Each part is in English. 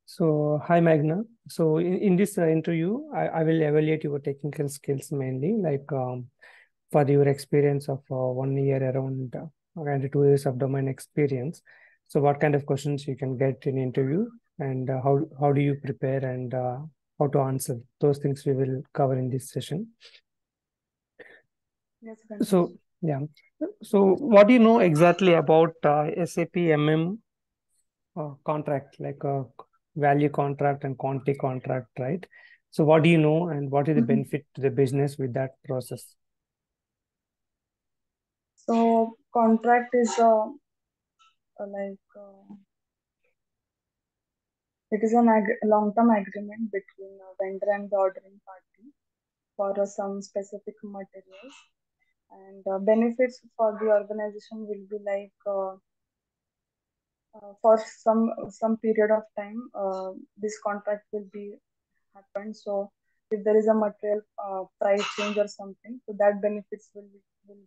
Hi Magna. In this interview, I will evaluate your technical skills mainly, like for your experience of 1 year around and 2 years of domain experience. So what kind of questions you can get in interview, and how do you prepare, and how to answer those things we will cover in this session. Yes, Ganesh. So yeah. So what do you know exactly about SAP MM contract, like a value contract and quantity contract, right? So what do you know, and what is the benefit to the business with that process? So contract is it is a long-term agreement between a vendor and the ordering party for some specific materials, and benefits for the organization will be for some period of time this contract will be happen. So if there is a material price change or something, so that benefits will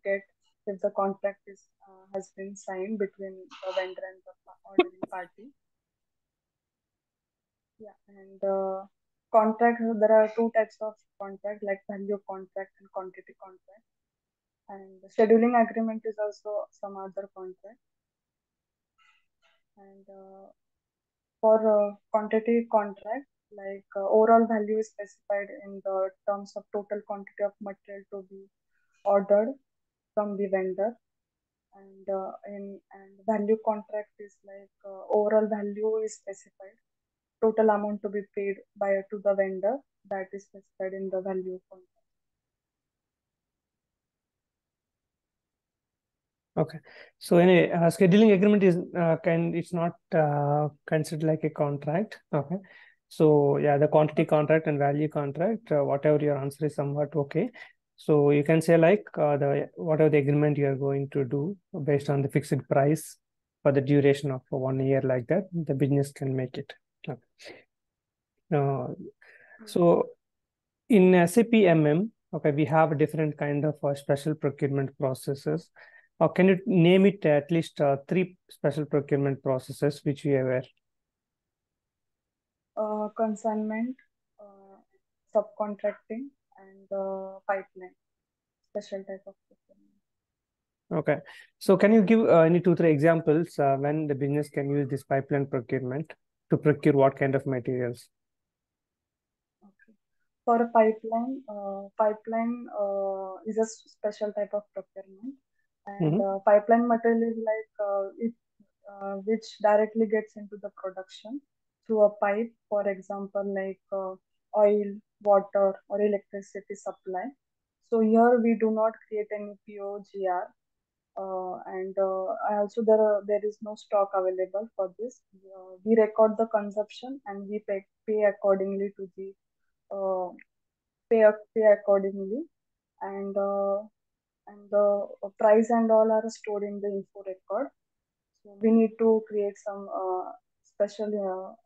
get if the contract is has been signed between the vendor and the ordering party. Yeah, and contract, there are two types of contract, like value contract and quantity contract. And the scheduling agreement is also some other contract. And for quantity contract, overall value is specified in the terms of total quantity of material to be ordered from the vendor. And value contract is overall value is specified, total amount to be paid by to the vendor, that is specified in the value contract. Okay. So anyway, scheduling agreement is it's not considered like a contract. Okay. So yeah, the quantity contract and value contract, whatever your answer is somewhat okay. So you can say like the whatever the agreement you are going to do based on the fixed price for the duration of 1 year, like that, the business can make it. Okay. So in SAP MM, okay, we have different kind of special procurement processes. Can you name it at least three special procurement processes which you are aware? Consignment, subcontracting, and pipeline, special type of procurement. Okay. So can you give any 2, 3 examples when the business can use this pipeline procurement to procure what kind of materials? Okay. For a pipeline, is a special type of procurement, and Mm-hmm. pipeline material is which directly gets into the production through a pipe. For example, oil, water, or electricity supply. So here we do not create any POGR, and also there is no stock available for this. We record the consumption and we pay accordingly to the uh, pay accordingly, and the price and all are stored in the info record. So we need to create some special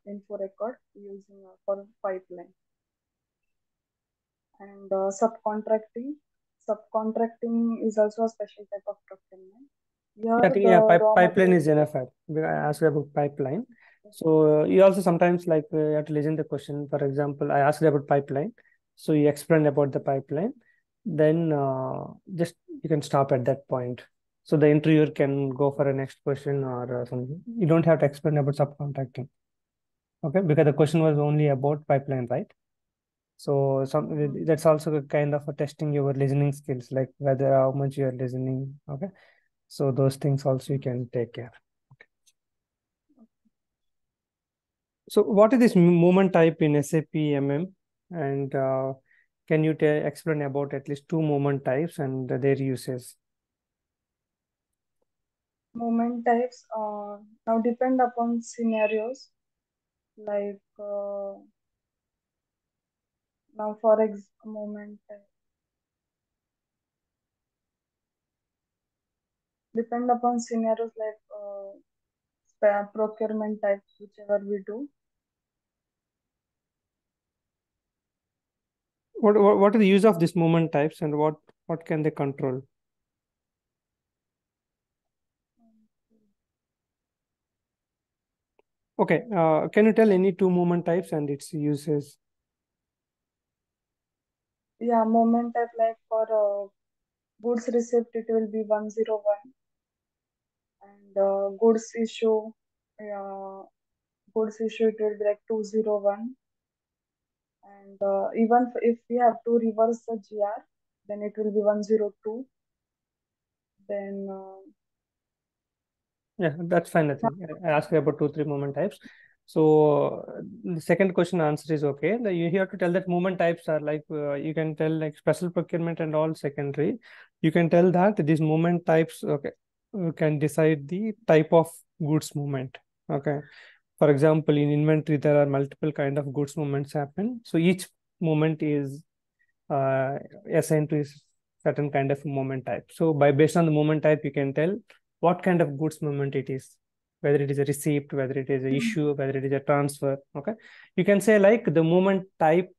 info record using for pipeline. And subcontracting is also a special type of procurement. Yeah, Here yeah, the raw pipeline material. is enough. I asked about pipeline. So you also sometimes like you have to listen the question. For example, I asked about pipeline. So you explain about the pipeline. Then just you can stop at that point. So the interviewer can go for a next question or something. You don't have to explain about subcontracting. Okay, because the question was only about pipeline, right? So that's also a kind of a testing your listening skills, like whether how much you are listening. Okay. So those things also you can take care. Okay. So what is this movement type in SAP MM? And can you explain about at least 2 movement types and their uses? Movement types now depend upon scenarios, now for movement type depend upon scenarios procurement types, whichever we do. What is the use of this movement types, and what can they control? Okay. Can you tell any two movement types and its uses? Yeah, moment type, like for goods receipt, it will be 101, and goods issue, it will be like 201. And even if we have to reverse the GR, then it will be 102. Then Yeah, that's fine. I think I asked you about two, three movement types. So the second question answer is okay. You have to tell that movement types are like you can tell like special procurement and all secondary. You can tell that these movement types okay can decide the type of goods movement. Okay. For example, in inventory there are multiple kind of goods movements happen. So each movement is assigned to a certain kind of movement type. So by based on the movement type, you can tell what kind of goods movement it is, whether it is a receipt, whether it is an issue, whether it is a transfer. Okay, you can say like the movement type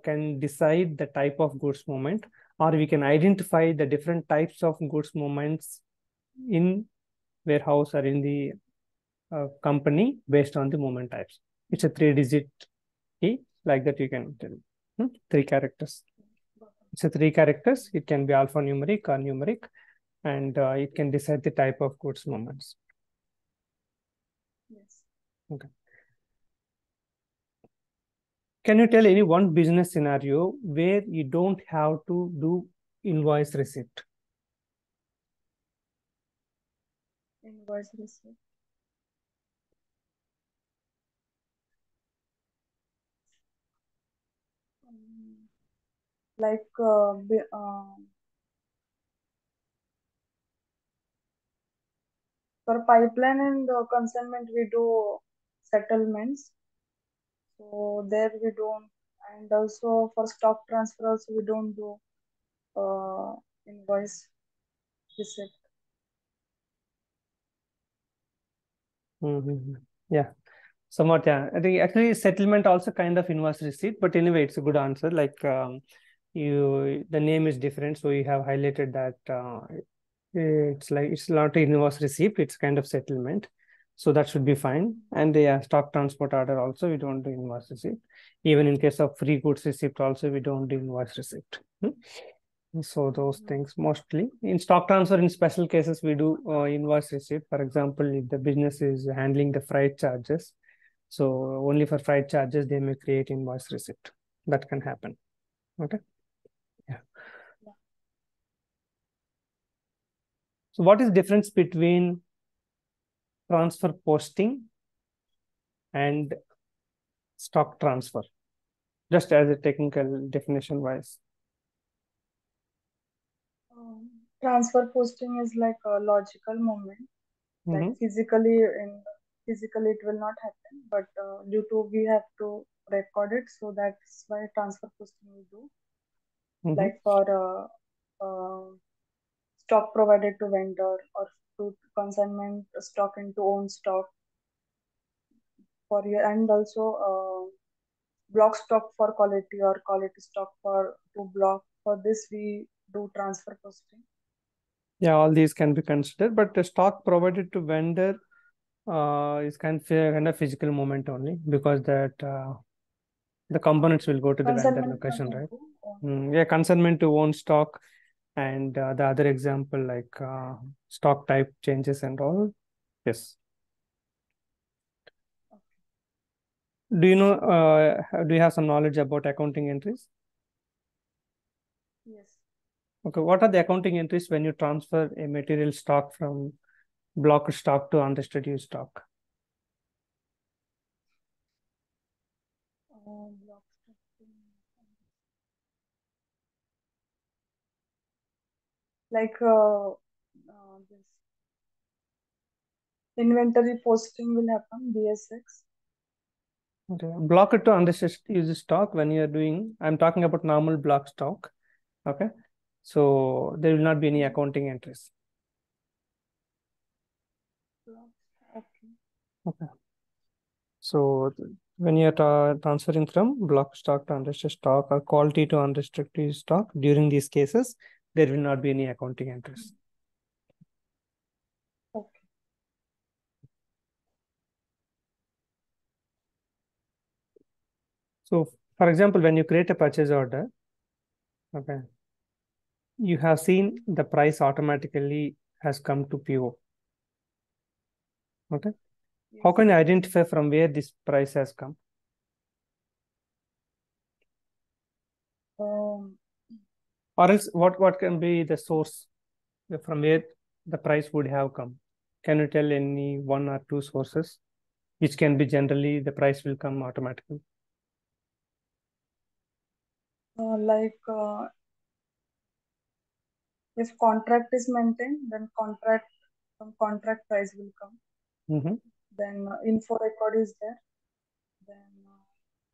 can decide the type of goods movement, or we can identify the different types of goods movements in warehouse or in the company based on the movement types. It's a 3-digit key, like that you can tell. 3 characters. It's a 3 characters. It can be alphanumeric or numeric, and it can decide the type of goods movements. yes. Okay. Can you tell any one business scenario where you don't have to do invoice receipt? Invoice receipt. Like for pipeline and consignment, we do settlements. So there we don't, and also for stock transfers, we don't do invoice receipt. Mm-hmm. Yeah, somewhat. Yeah, I think actually settlement also kind of invoice receipt, but anyway, it's a good answer. Like the name is different, so you have highlighted that it's like it's not an invoice receipt, it's kind of settlement, so that should be fine. And the stock transport order also we don't do invoice receipt. Even in case of free goods receipt also we don't do invoice receipt. So those things mostly in stock transfer. In special cases we do invoice receipt. For example, if the business is handling the freight charges, so only for freight charges they may create invoice receipt. That can happen. Okay. Yeah. So what is difference between transfer posting and stock transfer, just as a technical definition wise? Transfer posting is like a logical movement, like Mm-hmm. physically it will not happen, but due to we have to record it, so that's why transfer posting we do. Mm-hmm. Like for stock provided to vendor, or to consignment stock into own stock for you, and also block stock for quality, or quality stock for to block. For this we do transfer posting. Yeah, all these can be considered, but the stock provided to vendor is kind of physical movement only, because that the components will go to the vendor Consignment location, right? into own. Yeah, consignment to own stock, and the other example like stock type changes and all. Yes. Do you know? Do you have some knowledge about accounting entries? Yes. Okay, what are the accounting entries when you transfer a material stock from block stock to unrestricted use stock? Block stock. Like this inventory posting will happen, BS6. Okay. Block it to unrestricted use stock when you are doing, I'm talking about normal block stock. Okay. So there will not be any accounting entries. Okay. Okay. So when you are transferring from block stock to unrestricted stock or quality to unrestricted stock, during these cases, there will not be any accounting entries. Okay. So for example, when you create a purchase order, okay, you have seen the price automatically has come to PO. Okay. How Yes. can you identify from where this price has come? Um, Or else what can be the source from where the price would have come? Can you tell any one or two sources which can be generally the price will come automatically? like if contract is maintained, then contract price will come. Mm-hmm. Then info record is there. Then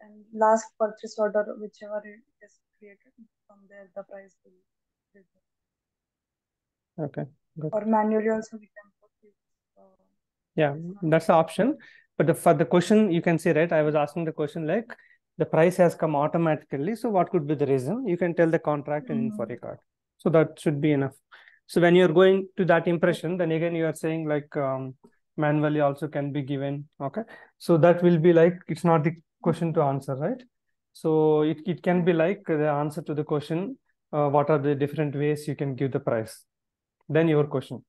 and last purchase order, whichever it is created, from there the price will be there. Okay, good. Or manually also we can put it. Yeah, It's not that's the option. But for the question, you can say, right, I was asking the question like the price has come automatically. So what could be the reason? You can tell the contract and info mm, record. So that should be enough. So when you're going to that impression, okay. then again, you are saying like manually also can be given. Okay. So that will be like, it's not the question to answer, right? So it can be like the answer to the question, what are the different ways you can give the price? Then your question.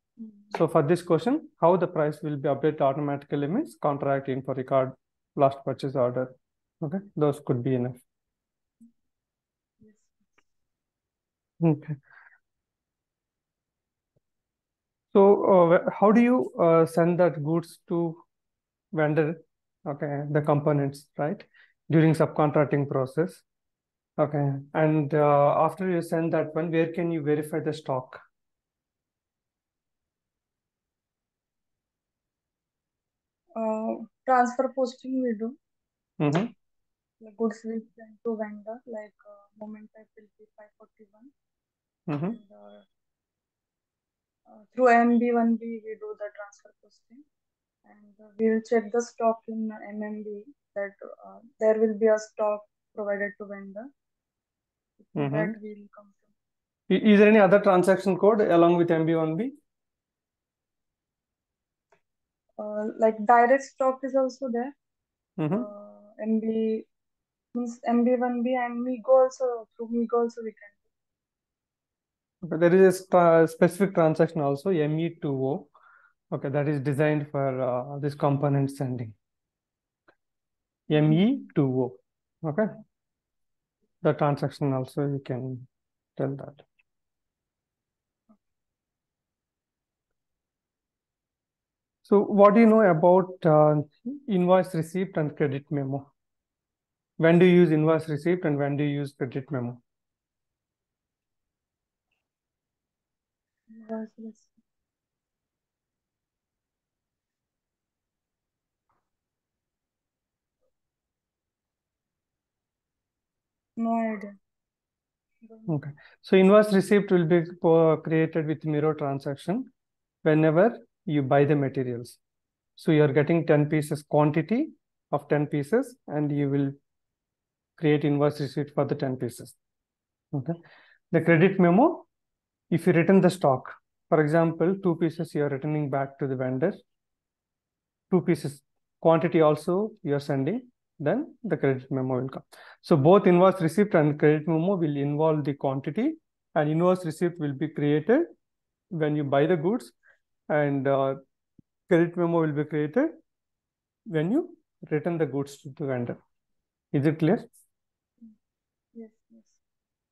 So for this question, how the price will be updated automatically means contract, info record, last purchase order. Okay, those could be enough. Yes. Okay. So how do you send that goods to vendor? Okay, the components, right? During subcontracting process. Okay, and after you send that one, where can you verify the stock? Transfer posting we do. Mm-hmm. The goods will send to vendor, like moment type will be 541, Mm-hmm. and through MB1B we do the transfer posting, and we will check the stock in MMB, that there will be a stock provided to vendor. Through Mm-hmm. that we will come to. Is there any other transaction code along with MB1B? Like direct stock is also there. Mm-hmm. MB means MB1B and Migo also, through Migo also we can. Okay, there is a specific transaction also, ME2O. Okay, that is designed for this component sending. ME2O. Okay, the transaction also you can tell that. So, what do you know about invoice receipt and credit memo? When do you use invoice receipt and when do you use credit memo? Yes, yes. No idea. Don't know. Okay, so invoice receipt will be created with mirror transaction whenever you buy the materials. So you are getting 10 pieces quantity of 10 pieces and you will create invoice receipt for the 10 pieces. Okay. The credit memo, if you return the stock, for example, 2 pieces you are returning back to the vendor, 2 pieces quantity also you are sending, then the credit memo will come. So both invoice receipt and credit memo will involve the quantity, and invoice receipt will be created when you buy the goods, and credit memo will be created when you return the goods to the vendor. Is it clear? Yes, yes.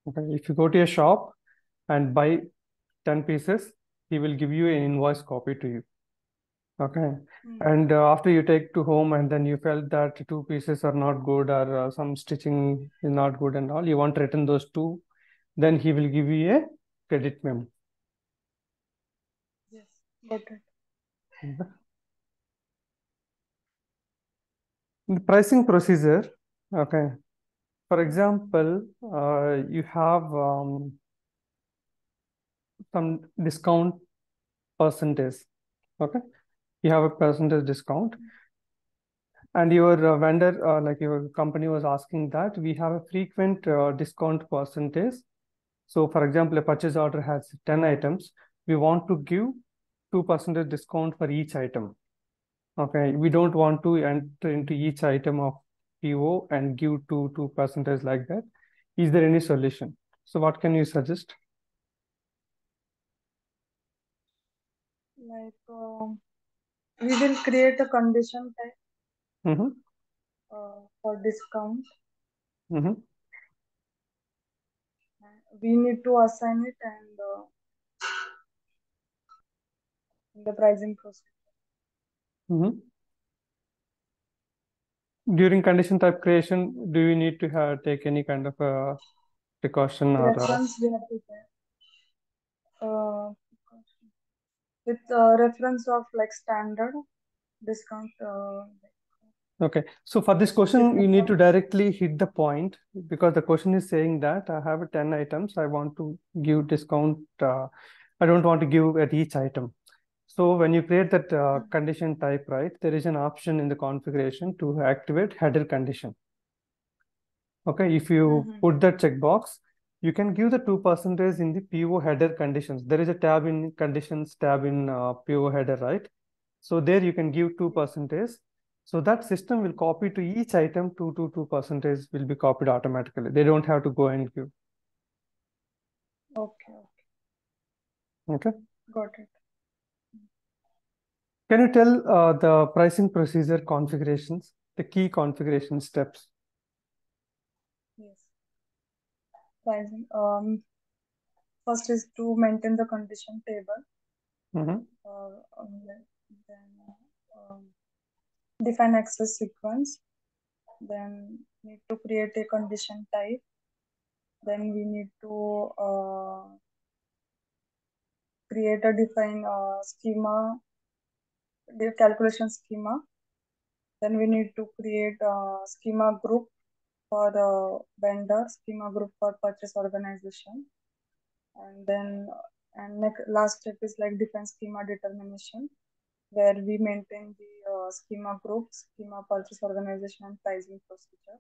Okay. If you go to a shop and buy 10 pieces, he will give you an invoice copy to you. Okay. And after you take to home and then you felt that 2 pieces are not good or some stitching is not good and all, you want to return those 2, then he will give you a credit memo. Yes, got it. Okay. The pricing procedure, okay. For example, you have some discount percentage, okay. You have a percentage discount and your vendor, like your company was asking that we have a frequent discount percentage. So for example, a purchase order has 10 items. We want to give 2% discount for each item. Okay. We don't want to enter into each item of PO and give 2% like that? Is there any solution? So what can you suggest? Like we will create a condition type Mm-hmm. for discount. Mm-hmm. We need to assign it and the pricing process. Mm-hmm. During condition type creation, do you need to take any kind of a precaution or Reference we have to take. With reference of like standard discount. Okay, so for this question, you need to directly hit the point because the question is saying that I have 10 items. I want to give discount. I don't want to give at each item. So when you create that condition type, right, there is an option in the configuration to activate header condition. Okay, if you put that checkbox, you can give the 2% in the PO header conditions. There is a tab in conditions, tab in PO header, right? So there you can give 2%. So that system will copy to each item 2% will be copied automatically. They don't have to go and give. Okay. Okay. Got it. Can you tell the pricing procedure configurations, the key configuration steps? Yes. Pricing. First is to maintain the condition table. Then define access sequence. Then need to create a condition type. Then we need to create a define schema, the calculation schema. Then we need to create a schema group for the vendor, schema group for purchase organization. And then last step is like define schema determination, where we maintain the schema group, schema purchase organization, and pricing procedure.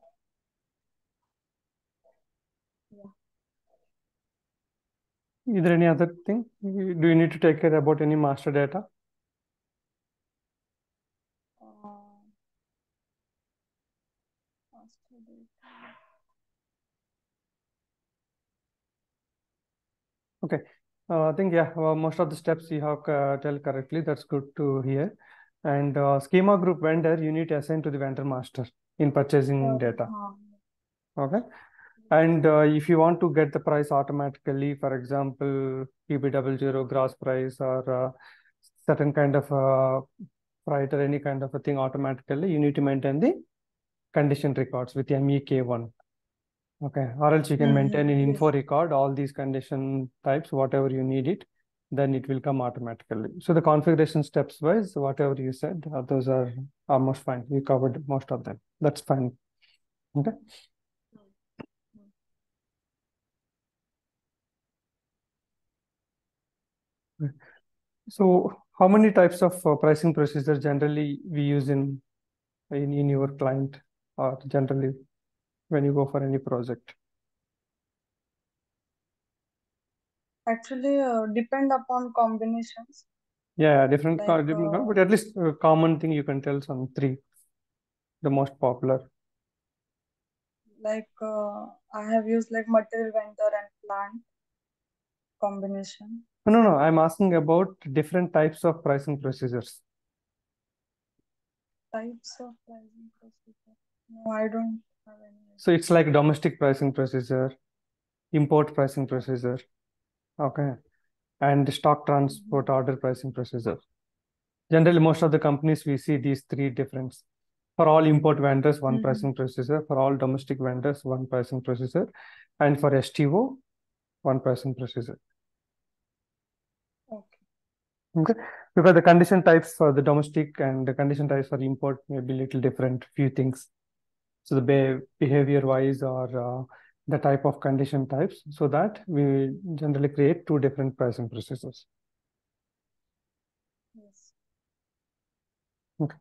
Yeah. Is there any other thing? Do you need to take care about any master data? Master data. Okay. I think, yeah, most of the steps you have tell correctly. That's good to hear. And schema group vendor, you need to assign to the vendor master in purchasing data. Okay. And if you want to get the price automatically, for example, PB00 gross price or certain kind of freight or any kind of a thing automatically, you need to maintain the condition records with MEK1. Okay, or else you can maintain an info record, all these condition types, whatever you need it, then it will come automatically. So the configuration steps wise, whatever you said, those are almost fine. We covered most of them. That's fine. Okay. So how many types of pricing procedure generally we use in your client or generally when you go for any project? Actually, depend upon combinations. Yeah, different, but at least common thing you can tell some three, the most popular. Like I have used like material vendor and plant combination. No, I'm asking about different types of pricing procedures. Types of pricing procedure? No, I don't have any. So it's like domestic pricing procedure, import pricing procedure, okay, and stock transport order pricing procedure. Generally, most of the companies we see these three difference. For all import vendors, one pricing procedure. For all domestic vendors, one pricing procedure, and for STO, one pricing procedure. Okay, because the condition types for the domestic and the condition types for import may be little different, few things. So the behavior wise or the type of condition types, so that we generally create two different pricing procedures. Yes. Okay.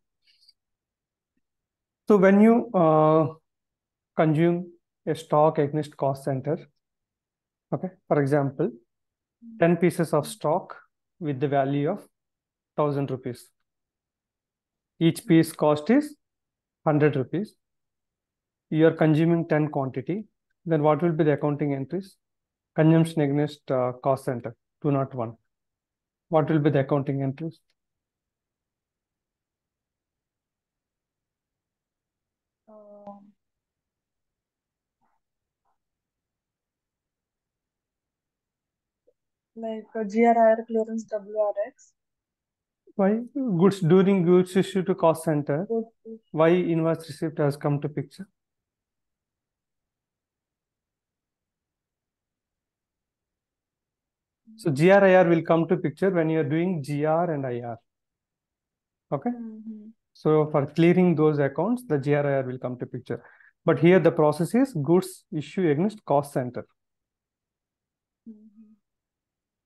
So when you consume a stock against cost center, okay, for example, 10 pieces of stock with the value of 1,000 rupees. Each piece cost is 100 rupees. You are consuming 10 quantity. Then what will be the accounting entries? Consumption against cost center, 201. What will be the accounting entries? Like GRIR clearance WRX. Why goods during goods issue to cost center? Good. Why invoice receipt has come to picture? So GRIR will come to picture when you are doing GR and IR. Okay. So for clearing those accounts, the GRIR will come to picture. But here the process is goods issue against cost center.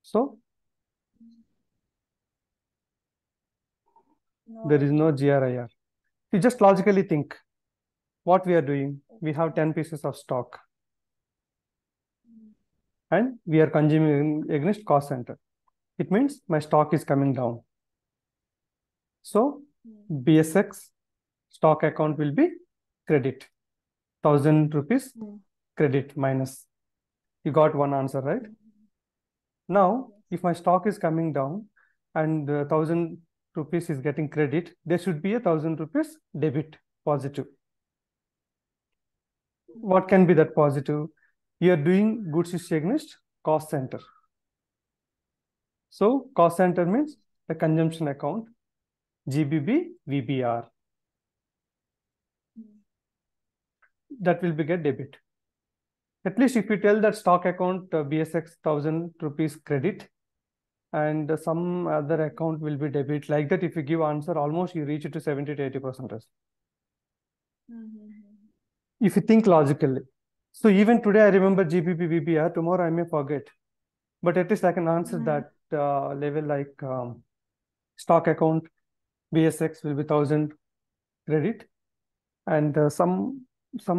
So there is no GRIR. You just logically think what we are doing. We have 10 pieces of stock and we are consuming against cost center. It means my stock is coming down. So BSX stock account will be credit. 1,000 rupees credit minus. You got one answer, right? Now, if my stock is coming down and 1,000 rupees is getting credit, there should be 1,000 rupees debit, positive. What can be that positive? You are doing goods issue against cost center. So cost center means the consumption account, GBB, VBR. That will be get debit. At least if you tell that stock account BSX 1,000 rupees credit and some other account will be debit, like that if you give answer, almost you reach it to 70 to 80%. If you think logically. So even today I remember GBP, VBR, tomorrow I may forget. But at least I can answer that level, like stock account BSX will be 1,000 credit and some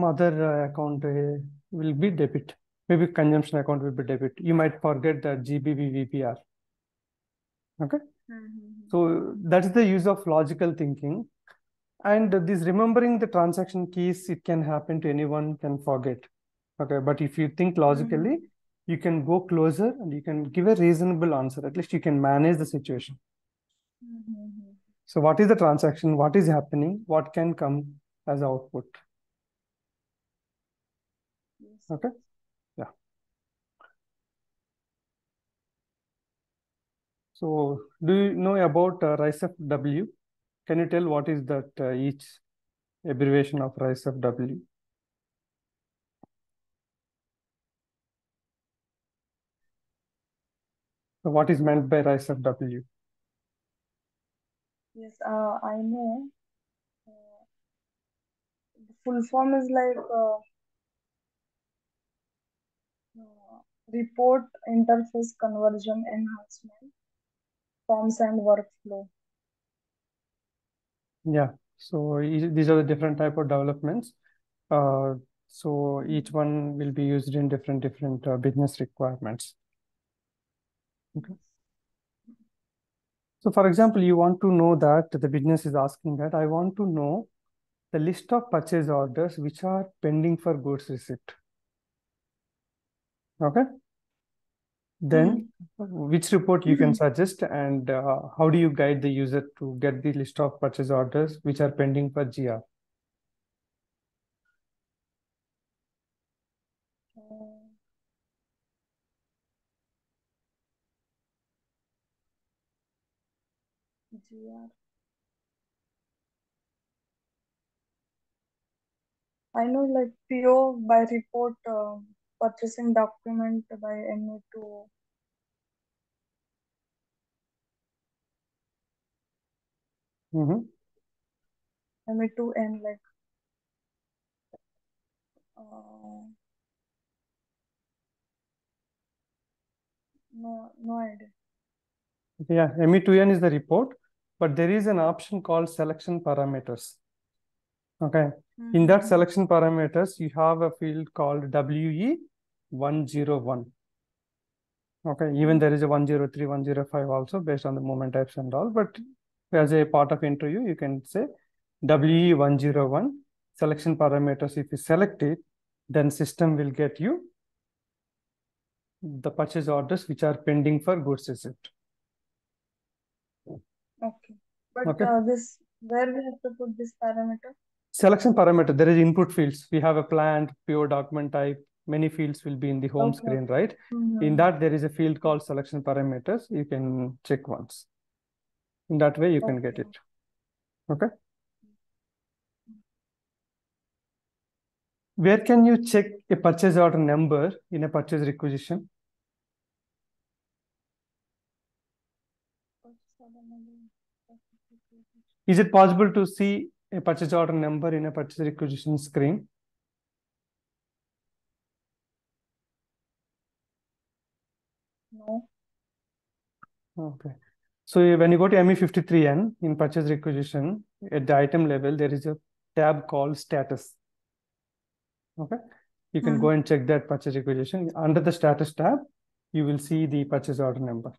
other account will be debit. Maybe consumption account will be debit. You might forget that GBP, VBR. Okay. So that's the use of logical thinking. And this remembering the transaction keys, it can happen to anyone, can forget. Okay. But if you think logically, you can go closer and you can give a reasonable answer. At least you can manage the situation. So what is the transaction? What is happening? What can come as output? Okay. Yeah. So do you know about RISE-F W? Can you tell what is that each abbreviation of RISE-F W? So what is meant by RISE-F W? Yes, I know. The full form is like report interface conversion enhancement, forms and workflow. Yeah. So these are the different type of developments. So each one will be used in different business requirements. Okay. So for example, you want to know that the business is asking that I want to know the list of purchase orders which are pending for goods receipt. Okay. Then which report you can suggest and how do you guide the user to get the list of purchase orders which are pending for GR? GR. I know like PO by report, purchasing document by MA2. MA2N like no idea. Yeah, ME2N is the report, but there is an option called selection parameters. Okay. In that selection parameters, you have a field called WE101. Okay. Even there is a 103, 105 also based on the moment types and all. But as a part of interview, you can say WE101 selection parameters. If you select it, then system will get you the purchase orders which are pending for goods receipt. Okay. But Okay. this, where we have to put this parameter? Selection parameter, there is input fields. We have a plant, PO document type, many fields will be in the home screen, right? In that, there is a field called selection parameters. You can check once. In that way, you can get it. Okay. Where can you check a purchase order number in a purchase requisition? Is it possible to see a purchase order number in a purchase requisition screen? No. Okay. So when you go to ME53N in purchase requisition, at the item level, there is a tab called status. Okay. You can go and check that purchase requisition. Under the status tab, you will see the purchase order number.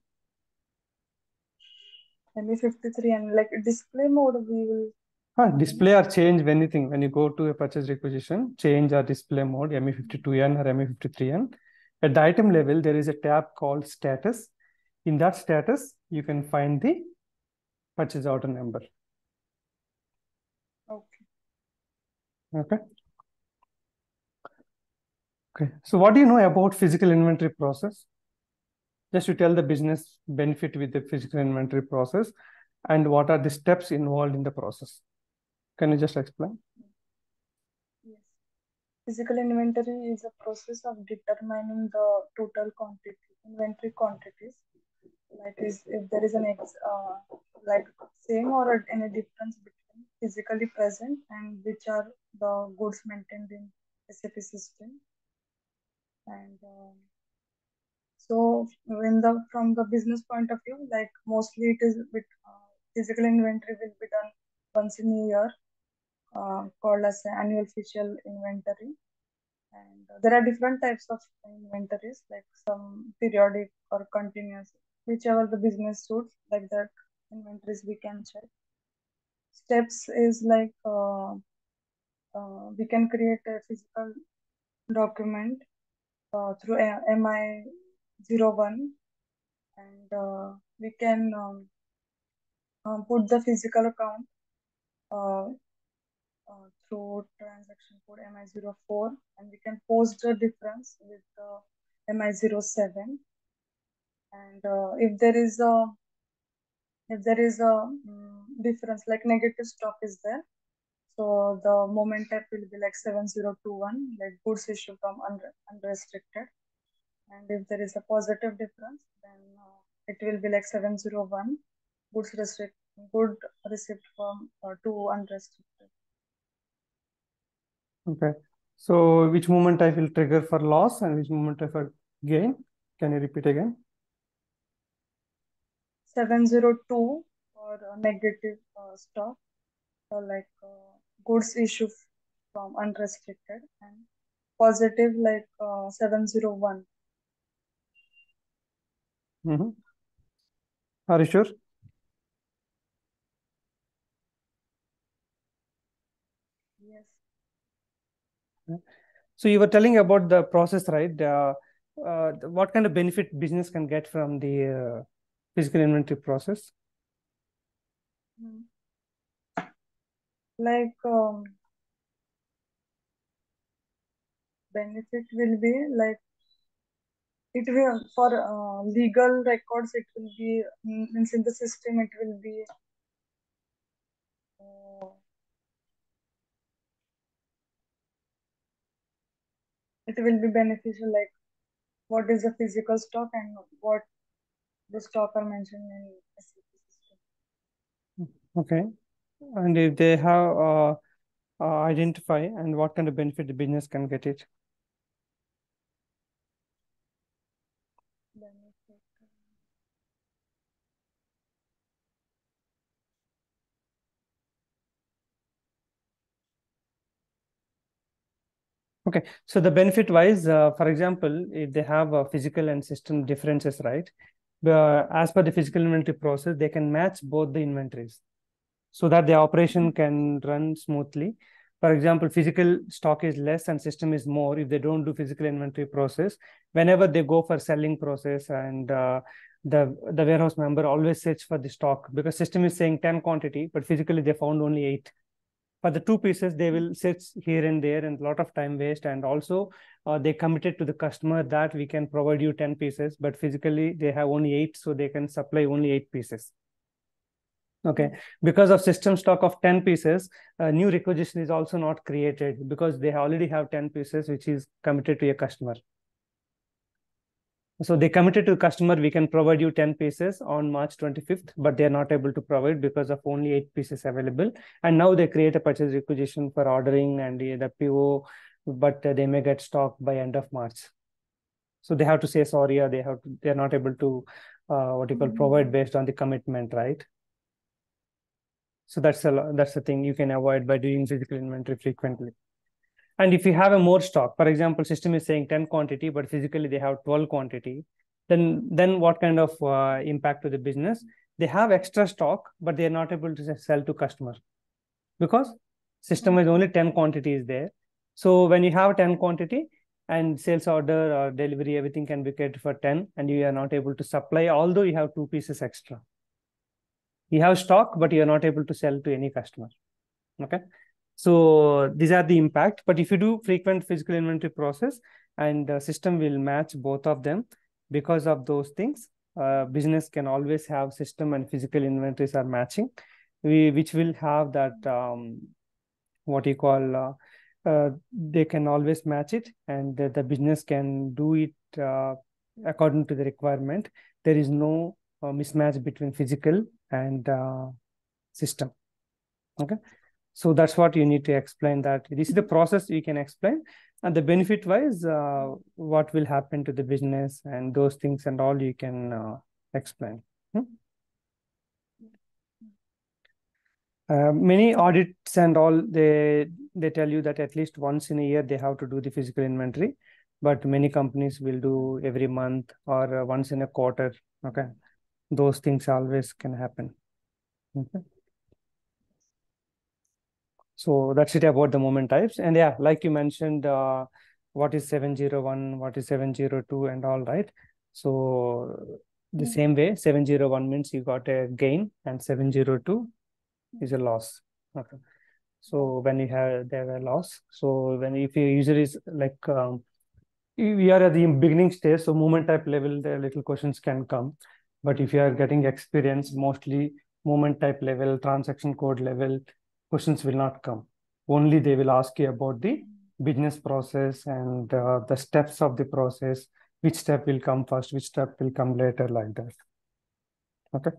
ME53 and like display mode, we will. Display or change anything. When you go to a purchase requisition, change or display mode, ME52N or ME53N. At the item level, there is a tab called status. In that status, you can find the purchase order number. Okay. Okay. Okay. So what do you know about physical inventory process? Just to tell the business benefit with the physical inventory process and what are the steps involved in the process. Can you just explain? Yes. Physical inventory is a process of determining the total quantity, inventory quantities. Like if there is an like same or any difference between physically present and which are the goods maintained in SAP system. And so from the business point of view, like mostly it is with physical inventory will be done once in a year, called as an annual official inventory. And there are different types of inventories, like some periodic or continuous, whichever the business suits, like that inventories we can check. Steps is like we can create a physical document through MI01, and we can put the physical account through transaction code MI04, and we can post the difference with MI07. And if there is a difference, like negative stock is there, so the moment type will be like 7021, like goods issued from unrestricted. And if there is a positive difference, then it will be like 701, good receipt from to unrestricted. Okay. So which movement type will trigger for loss and which movement type for gain? Can you repeat again? 702 for negative stock, or like goods issued from unrestricted, and positive like 701. Are you sure? Yes. So you were telling about the process, right? What kind of benefit business can get from the physical inventory process? Like benefit will be like it will for legal records. It will be means in the system. It will be beneficial. Like what is the physical stock and what the stock are mentioned in SAP system. Okay. And if they have identify and what kind of benefit the business can get it? Benefit. Okay, so the benefit wise, for example, if they have physical and system differences, right? As per the physical inventory process, they can match both the inventories so that the operation can run smoothly. For example, physical stock is less and system is more. If they don't do physical inventory process, whenever they go for selling process, and the warehouse member always search for the stock, because system is saying 10 quantity, but physically they found only 8. For the 2 pieces, they will search here and there, and a lot of time waste. And also they committed to the customer that we can provide you 10 pieces, but physically they have only 8, so they can supply only 8 pieces. Okay, because of system stock of 10 pieces, new requisition is also not created, because they already have 10 pieces which is committed to a customer. So they committed to customer, we can provide you 10 pieces on March 25th, but they are not able to provide because of only 8 pieces available. And now they create a purchase requisition for ordering and the PO, but they may get stock by end of March. So they have to say sorry, or they're not able to provide based on the commitment, right? So that's the thing you can avoid by doing physical inventory frequently. And if you have a more stock, for example, system is saying 10 quantity, but physically they have 12 quantity, then what kind of impact to the business? They have extra stock, but they are not able to sell to customer, because system is only 10 quantity is there. So when you have 10 quantity and sales order or delivery, everything can be created for 10, and you are not able to supply, although you have 2 pieces extra. You have stock, but you are not able to sell to any customer. Okay. So these are the impact. But if you do frequent physical inventory process, and the system will match both of them, because of those things, business can always have system and physical inventories are matching, which will have that they can always match it, and the business can do it according to the requirement. There is no mismatch between physical and system. Okay. So that's what you need to explain, that this is the process you can explain, and the benefit wise, what will happen to the business and those things and all you can explain. Many audits and all, they tell you that at least once in a year they have to do the physical inventory, but many companies will do every month or once in a quarter. Okay. Those things always can happen. Okay. So that's it about the moment types. And yeah, like you mentioned, what is 701, what is 702 and all, right? So the same way, 701 means you got a gain and 702 is a loss. Okay. So when you have a loss, so if your user is like, we are at the beginning stage, so moment type level, the little questions can come. But if you are getting experience, mostly moment type level, transaction code level, questions will not come. Only they will ask you about the business process and the steps of the process, which step will come first, which step will come later, like that. Okay.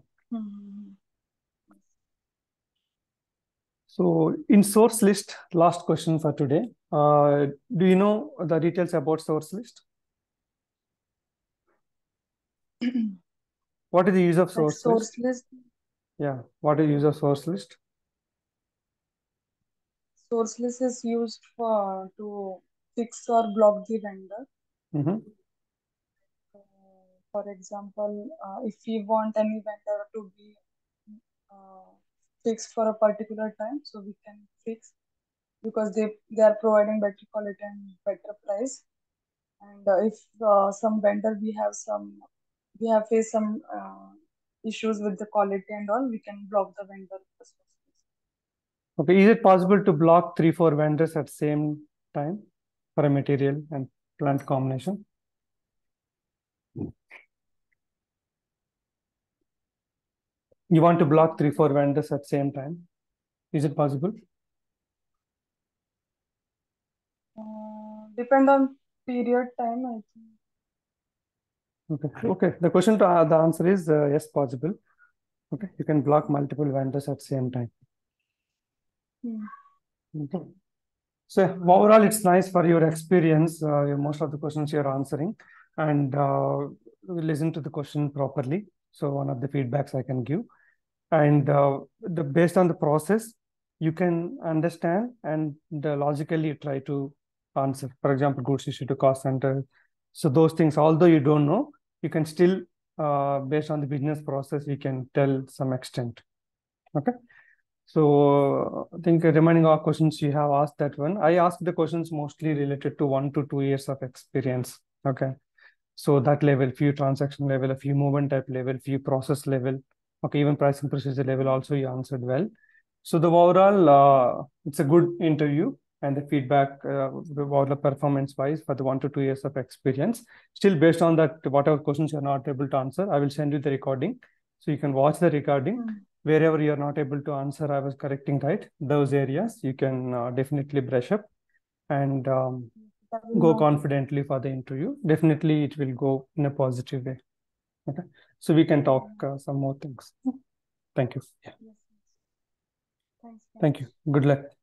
So in source list, last question for today. Do you know the details about source list? What is the use of source list? Yeah, what is the use of source list? Source list is used to fix or block the vendor. For example, if we want any vendor to be fixed for a particular time, so we can fix, because they are providing better quality and better price. And if some vendor we have faced some issues with the quality and all, we can block the vendor. Okay, is it possible to block 3-4 vendors at the same time for a material and plant combination? You want to block 3-4 vendors at the same time? Is it possible? Depend on period time, I think. Okay. The question the answer is yes, possible. Okay, you can block multiple vendors at the same time. Okay. So overall, it's nice for your experience. Most of the questions you're answering, and listen to the question properly. So one of the feedbacks I can give, and based on the process, you can understand and logically try to answer. For example, goods issue to cost center. So those things, although you don't know, you can still, based on the business process, you can tell some extent. Okay. So I think remaining our questions you have asked that one. I asked the questions mostly related to 1 to 2 years of experience. Okay. So that level, few transaction level, a few movement type level, few process level. Okay, even pricing procedure level also you answered well. So the overall, it's a good interview, and the feedback, the performance wise for the 1 to 2 years of experience. Still based on that, whatever questions you're not able to answer, I will send you the recording. So you can watch the recording. Wherever you're not able to answer, I was correcting, right? Those areas you can definitely brush up and go confidently for the interview. Definitely it will go in a positive way. Okay. So we can talk some more things. Thank you. Yeah. Thanks. Thank you. Good luck.